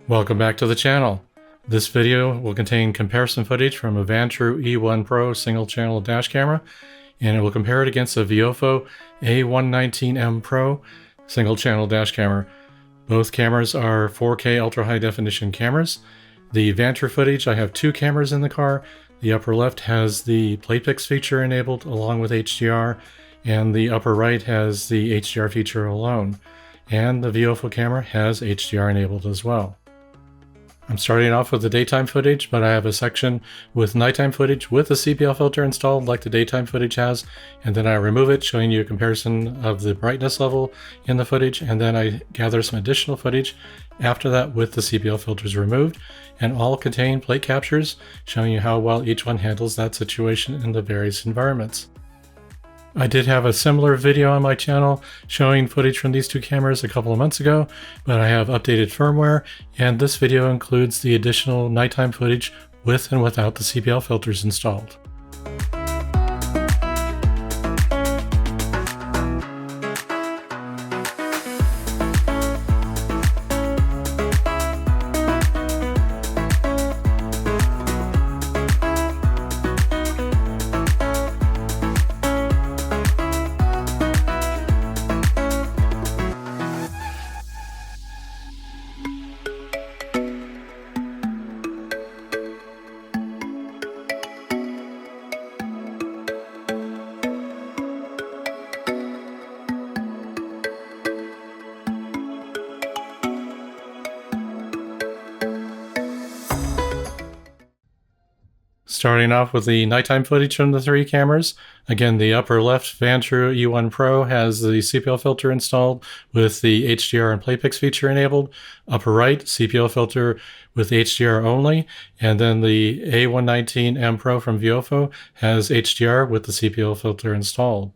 Welcome back to the channel. This video will contain comparison footage from a VANTRUE E1 Pro single channel dash camera, and it will compare it against a VIOFO A119M Pro single channel dash camera. Both cameras are 4K ultra high definition cameras. The VANTRUE footage, I have two cameras in the car. The upper left has the PlatePix feature enabled along with HDR, and the upper right has the HDR feature alone. And the VIOFO camera has HDR enabled as well. I'm starting off with the daytime footage, but I have a section with nighttime footage with a CPL filter installed like the daytime footage has, and then I remove it, showing you a comparison of the brightness level in the footage, and then I gather some additional footage after that with the CPL filters removed, and all contain plate captures showing you how well each one handles that situation in the various environments. I did have a similar video on my channel showing footage from these two cameras a couple of months ago, but I have updated firmware, and this video includes the additional nighttime footage with and without the CPL filters installed. Starting off with the nighttime footage from the three cameras. Again, the upper left VANTRUE E1 Pro has the CPL filter installed with the HDR and PlatePix feature enabled. Upper right, CPL filter with HDR only. And then the A119M Pro from VIOFO has HDR with the CPL filter installed.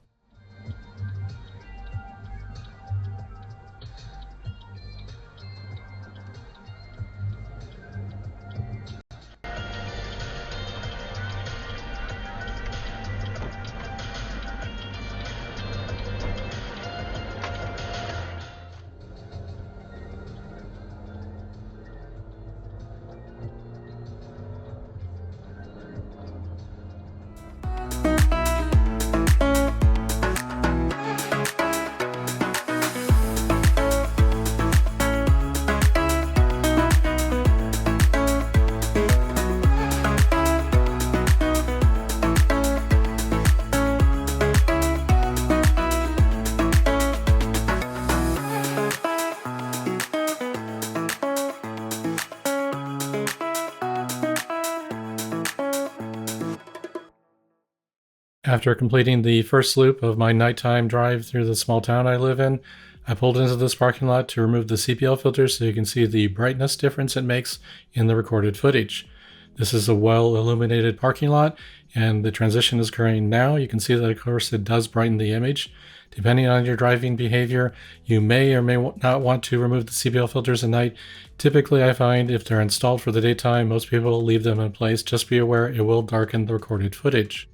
After completing the first loop of my nighttime drive through the small town I live in, I pulled into this parking lot to remove the CPL filter so you can see the brightness difference it makes in the recorded footage. This is a well illuminated parking lot, and the transition is occurring now. You can see that of course it does brighten the image. Depending on your driving behavior, you may or may not want to remove the CPL filters at night. Typically, I find if they're installed for the daytime, most people leave them in place. Just be aware it will darken the recorded footage.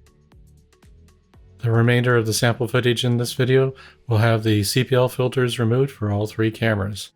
The remainder of the sample footage in this video will have the CPL filters removed for all three cameras.